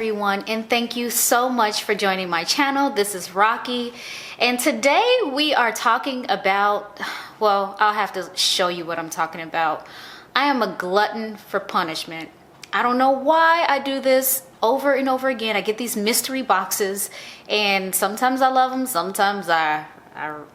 everyone, and thank you so much for joining my channel. This is Rocky, and today we are talking about, well, I'll have to show you what I'm talking about. I am a glutton for punishment. I don't know why I do this over and over again. I get these mystery boxes, and sometimes I love them, sometimes I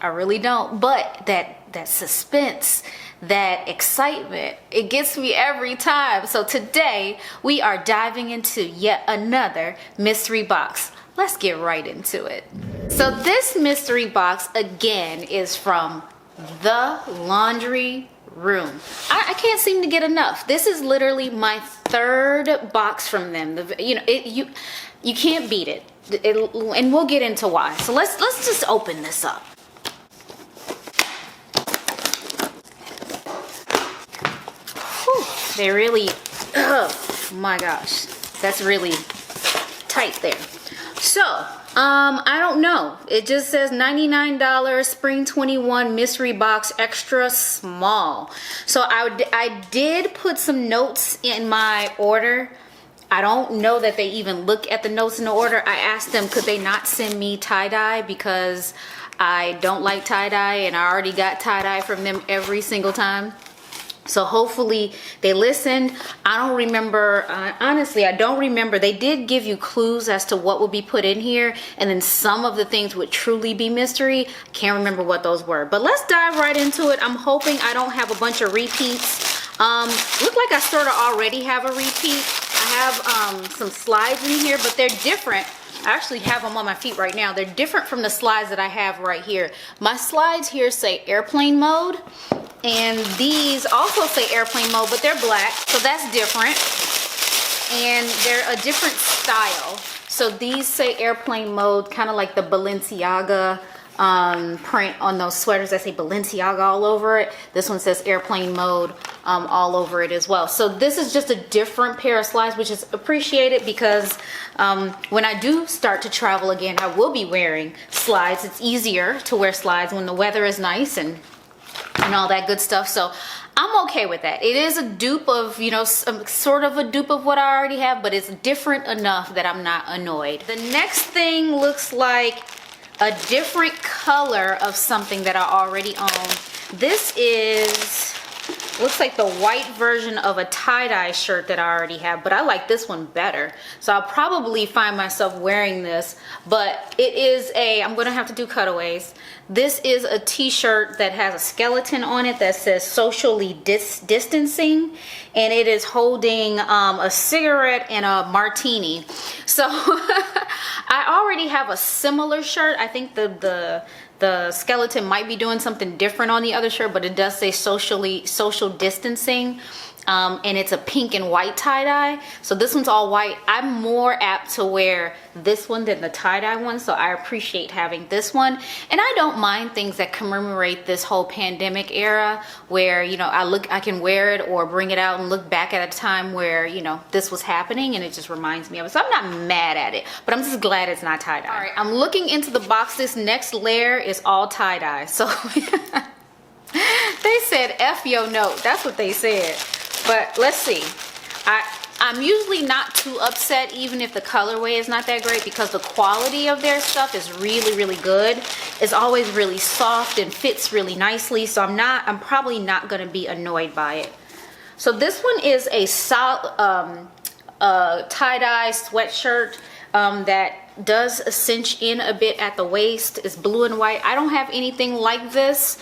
really don't, but that suspense, that excitement, it gets me every time. So today we are diving into yet another mystery box. Let's get right into it. So this mystery box again is from The Laundry Room. I can't seem to get enough. This is literally my third box from them. You can't beat it. And we'll get into why. So let's just open this up. They really, oh my gosh, that's really tight there. So, I don't know. It just says $99 Spring 21 Mystery Box Extra Small. So I did put some notes in my order. I don't know that they even look at the notes in the order. I asked them, could they not send me tie-dye because I don't like tie-dye and I already got tie-dye from them every single time. So hopefully they listened. I don't remember, honestly, I don't remember. They did give you clues as to what would be put in here, and then some of the things would truly be mystery. I can't remember what those were, but let's dive right into it. I'm hoping I don't have a bunch of repeats. Look like I sort of already have a repeat. I have some slides in here, but they're different. I actually have them on my feet right now. They're different from the slides that I have right here. My slides here say airplane mode, and these also say airplane mode, but they're black, so that's different. And they're a different style. So these say airplane mode, kind of like the Balenciaga print on those sweaters that say Balenciaga all over it. This one says airplane mode all over it as well. So this is just a different pair of slides, which is appreciated because when I do start to travel again, I will be wearing slides. It's easier to wear slides when the weather is nice and all that good stuff. So I'm okay with that. It is a dupe of, you know, sort of a dupe of what I already have, but it's different enough that I'm not annoyed. The next thing looks like a different color of something that I already own. This looks like the white version of a tie-dye shirt that I already have, but I like this one better. So I'll probably find myself wearing this, but it is I'm gonna have to do cutaways. This is a t-shirt that has a skeleton on it that says socially distancing, and it is holding a cigarette and a martini. So I already have a similar shirt. I think the skeleton might be doing something different on the other shirt, but it does say social distancing. And it's a pink and white tie-dye. So this one's all white. I'm more apt to wear this one than the tie-dye one, so I appreciate having this one. And I don't mind things that commemorate this whole pandemic era where, you know, I can wear it or bring it out and look back at a time where, you know, this was happening and it just reminds me of it. So I'm not mad at it, but I'm just glad it's not tie-dye. All right, I'm looking into the box. This next layer is all tie-dye. So they said F your note. That's what they said. But let's see. I'm usually not too upset even if the colorway is not that great because the quality of their stuff is really, really good. It's always really soft and fits really nicely. So I'm probably not going to be annoyed by it. So this one is a tie-dye sweatshirt that does cinch in a bit at the waist. It's blue and white. I don't have anything like this.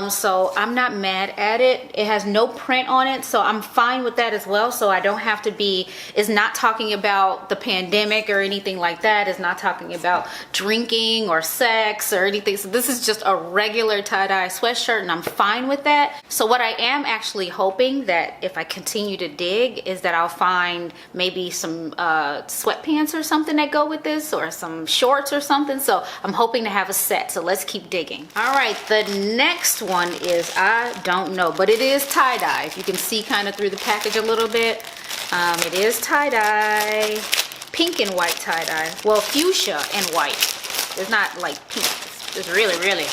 So I'm not mad at it. It has no print on it, so I'm fine with that as well. So I don't have to be, it's not talking about the pandemic or anything like that. It's not talking about drinking or sex or anything. So this is just a regular tie-dye sweatshirt, and I'm fine with that. So what I am actually hoping that if I continue to dig is that I'll find maybe some sweatpants or something that go with this, or some shorts or something. So I'm hoping to have a set. So let's keep digging. All right, the next one is, I don't know, but it is tie-dye. If you can see kind of through the package a little bit, it is tie-dye, pink and white tie-dye. Well, fuchsia and white. It's not like pink. It's really, really.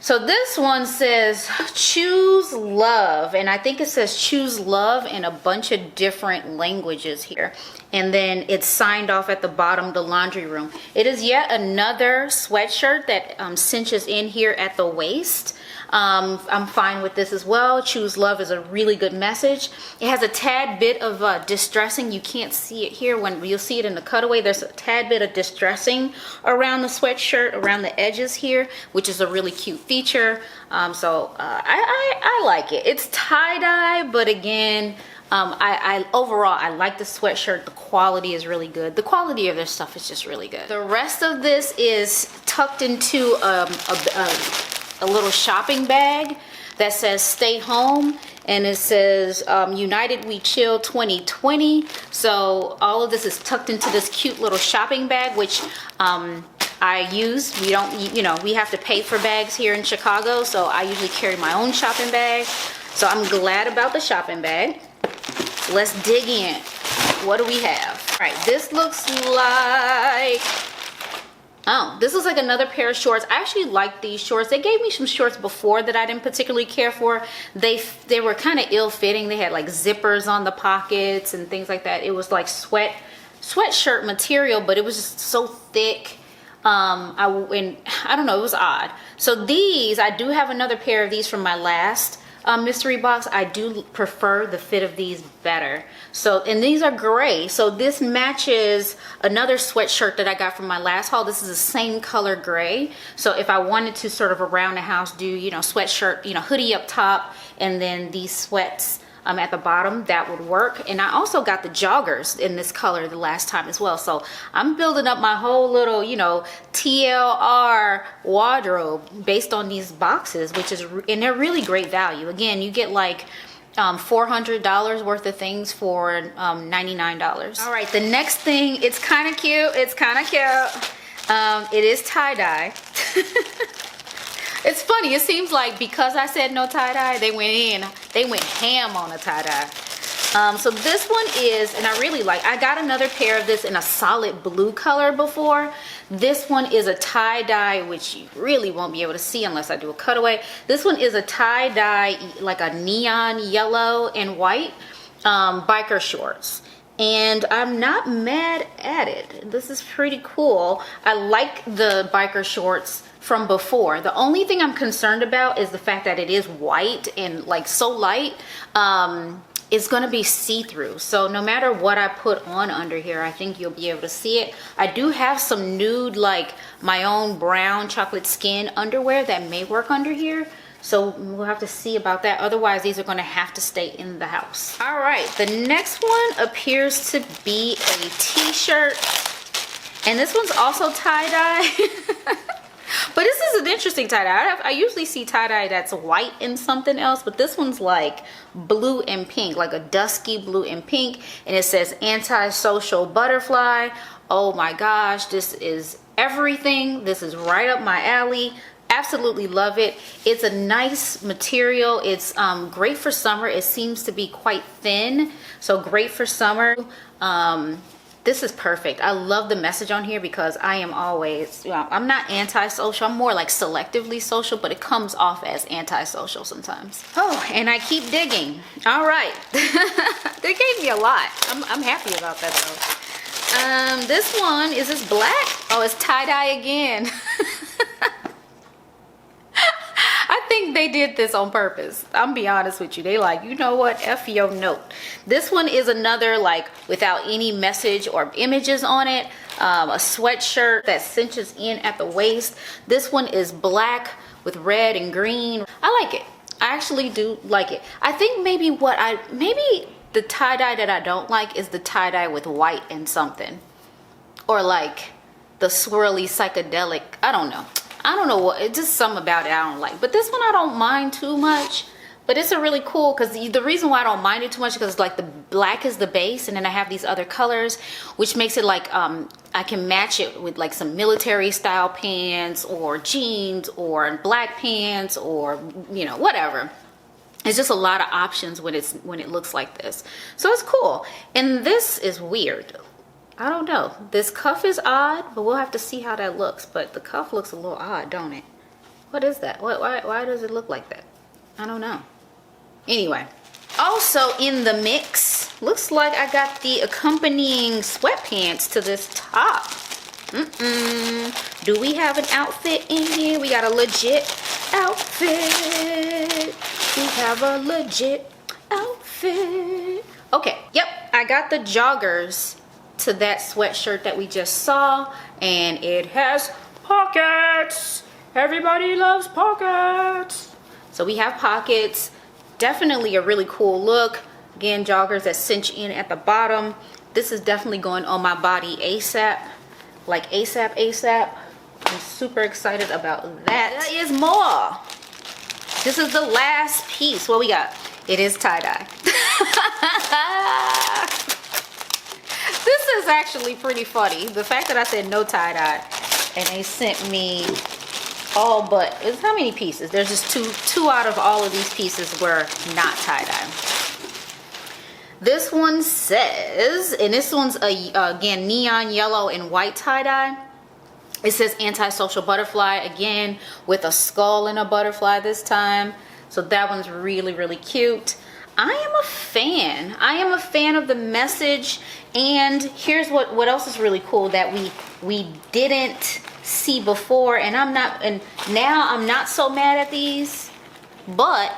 So this one says choose love, and I think it says choose love in a bunch of different languages here. And then it's signed off at the bottom, the laundry room. It is yet another sweatshirt that cinches in here at the waist. I'm fine with this as well. Choose love is a really good message. It has a tad bit of distressing. You can't see it here. When you'll see it in the cutaway, there's a tad bit of distressing around the sweatshirt, around the edges here, which is a really cute feature. I like it. It's tie-dye, but again, overall I like the sweatshirt. The quality is really good. The quality of their stuff is just really good. The rest of this is tucked into a little shopping bag that says stay home, and it says United We Chill 2020. So all of this is tucked into this cute little shopping bag, which I use. We don't, we have to pay for bags here in Chicago, so I usually carry my own shopping bag. So I'm glad about the shopping bag. Let's dig in. What do we have? All right, this looks like, oh, this is like another pair of shorts. I actually like these shorts. They gave me some shorts before that I didn't particularly care for. They were kind of ill-fitting. They had like zippers on the pockets and things like that. It was like sweatshirt material, but it was just so thick. I don't know, it was odd. So these, I do have another pair of these from my last mystery box. I do prefer the fit of these better. So, and these are gray. So this matches another sweatshirt that I got from my last haul. This is the same color gray. So if I wanted to sort of around the house do, sweatshirt, hoodie up top, and then these sweats at the bottom, that would work. And I also got the joggers in this color the last time as well. So I'm building up my whole little, TLR wardrobe based on these boxes, and they're really great value. Again, you get like $400 worth of things for $99. All right, the next thing, it's kind of cute. It is tie-dye. It's funny, it seems like because I said no tie-dye, they went ham on the tie-dye. So this one is, and I got another pair of this in a solid blue color before. This one is a tie-dye, which you really won't be able to see unless I do a cutaway. This one is a tie-dye, like a neon yellow and white biker shorts. And I'm not mad at it. This is pretty cool. I like the biker shorts from before. The only thing I'm concerned about is the fact that it is white and like so light. It's gonna be see-through. So no matter what I put on under here, I think you'll be able to see it. I do have some nude, like my own brown chocolate skin underwear that may work under here. So we'll have to see about that. Otherwise, these are gonna have to stay in the house. All right, the next one appears to be a t-shirt. And this one's also tie-dye. But this is an interesting tie-dye. I usually see tie-dye that's white and something else, but this one's like blue and pink, like a dusky blue and pink. And it says anti-social butterfly. Oh my gosh, this is everything. This is right up my alley. Absolutely love it. It's a nice material. It's great for summer. It seems to be quite thin, so great for summer. This is perfect. I love the message on here because I am always, I'm not anti-social. I'm more like selectively social, but it comes off as anti-social sometimes. Oh, and I keep digging. All right. They gave me a lot. I'm happy about that though. This one, is this black? Oh, it's tie-dye again. I think they did this on purpose. I'm be honest with you. They like, you know what? F your note. This one is another like without any message or images on it. A sweatshirt that cinches in at the waist. This one is black with red and green. I like it. I actually do like it. I think maybe the tie-dye that I don't like is the tie-dye with white and something. Or like the swirly psychedelic. I don't know what, it's just something about it I don't like. But this one I don't mind too much. But it's a really cool, because the reason why I don't mind it too much is because like the black is the base, and then I have these other colors, which makes it like I can match it with like some military style pants or jeans or black pants or whatever. It's just a lot of options when it looks like this. So it's cool. And this is weird. I don't know. This cuff is odd, but we'll have to see how that looks. But the cuff looks a little odd, don't it? What is that? Why does it look like that? I don't know. Anyway, also in the mix, looks like I got the accompanying sweatpants to this top. Do we have an outfit in here? We got a legit outfit. We have a legit outfit. Okay, yep, I got the joggers to that sweatshirt that we just saw, and it has pockets. Everybody loves pockets. So we have pockets. Definitely a really cool look. Again, joggers that cinch in at the bottom. This is definitely going on my body ASAP. Like ASAP. I'm super excited about that. There is more. This is the last piece. What we got? It is tie-dye. This is actually pretty funny. The fact that I said no tie-dye and they sent me all but, it's how many pieces? There's just two out of all of these pieces were not tie-dye. This one says, and this one's again neon yellow and white tie-dye. It says anti-social butterfly, again with a skull and a butterfly this time. So that one's really, really cute. I am a fan. I am a fan of the message. And here's what else is really cool that we didn't see before, and now I'm not so mad at these, but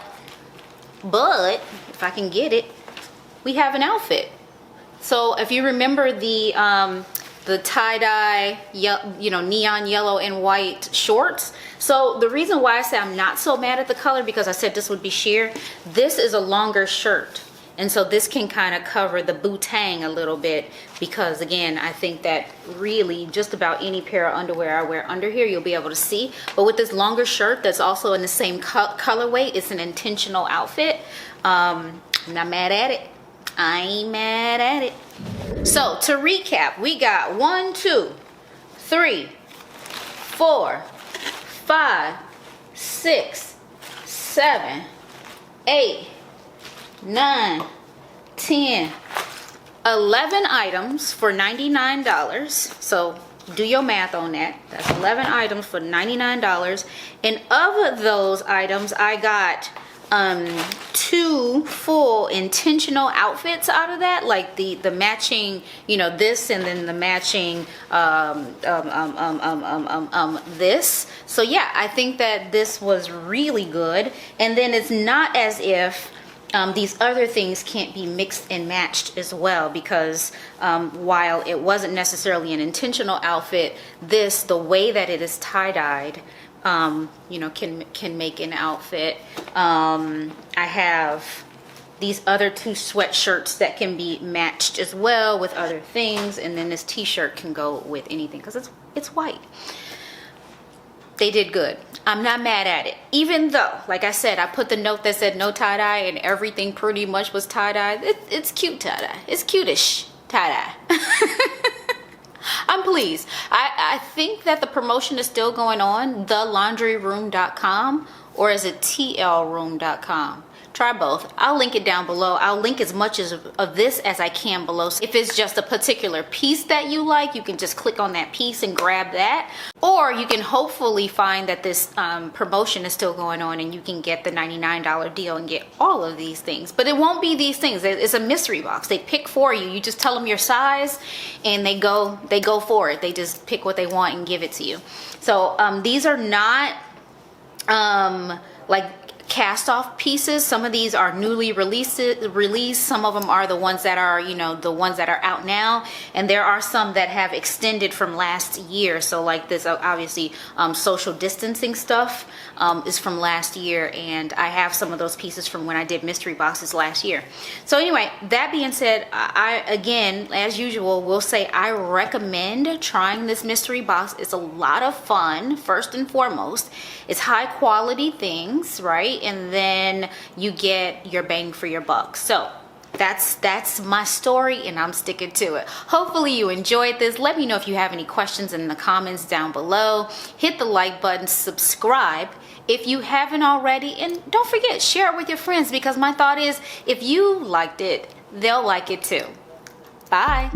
if I can get it, we have an outfit. So if you remember the tie-dye, neon yellow and white shorts. So the reason why I say I'm not so mad at the color, because I said this would be sheer. This is a longer shirt. And so this can kind of cover the bootang a little bit, because again, I think that really just about any pair of underwear I wear under here, you'll be able to see. But with this longer shirt that's also in the same colorway, it's an intentional outfit. I'm not mad at it. I ain't mad at it. So to recap, we got 1, 2, 3, 4, 5, 6, 7, 8, 9, 10, 11 items for $99. So do your math on that. That's 11 items for $99. And of those items, I got 2 full intentional outfits out of that, like the matching, this, and then the matching this. So yeah, I think that this was really good. And then it's not as if these other things can't be mixed and matched as well, because while it wasn't necessarily an intentional outfit, the way that it is tie-dyed, can make an outfit. I have these other 2 sweatshirts that can be matched as well with other things, and then this t-shirt can go with anything because it's white. They did good. I'm not mad at it. Even though, like I said, I put the note that said no tie-dye and everything pretty much was tie-dye. It's cute tie-dye. It's cutish tie-dye. I'm pleased. I think that the promotion is still going on. TheLaundryRoom.com, or is it TLRoom.com? Try both. I'll link it down below. I'll link as much of this as I can below. So if it's just a particular piece that you like, you can just click on that piece and grab that. Or you can hopefully find that this promotion is still going on and you can get the $99 deal and get all of these things. But it won't be these things. It's a mystery box. They pick for you. You just tell them your size and they go for it. They just pick what they want and give it to you. So these are not like cast off pieces. Some of these are newly released. Some of them are the ones that are, the ones that are out now, and there are some that have extended from last year. So like this, obviously social distancing stuff is from last year, and I have some of those pieces from when I did mystery boxes last year. So anyway, that being said, I again, as usual, will say I recommend trying this mystery box. It's a lot of fun. First and foremost, it's high quality things, right? And then you get your bang for your buck. So that's my story, and I'm sticking to it. Hopefully you enjoyed this. Let me know if you have any questions in the comments down below. Hit the like button, subscribe if you haven't already, and don't forget, share it with your friends, because my thought is if you liked it, they'll like it too. Bye.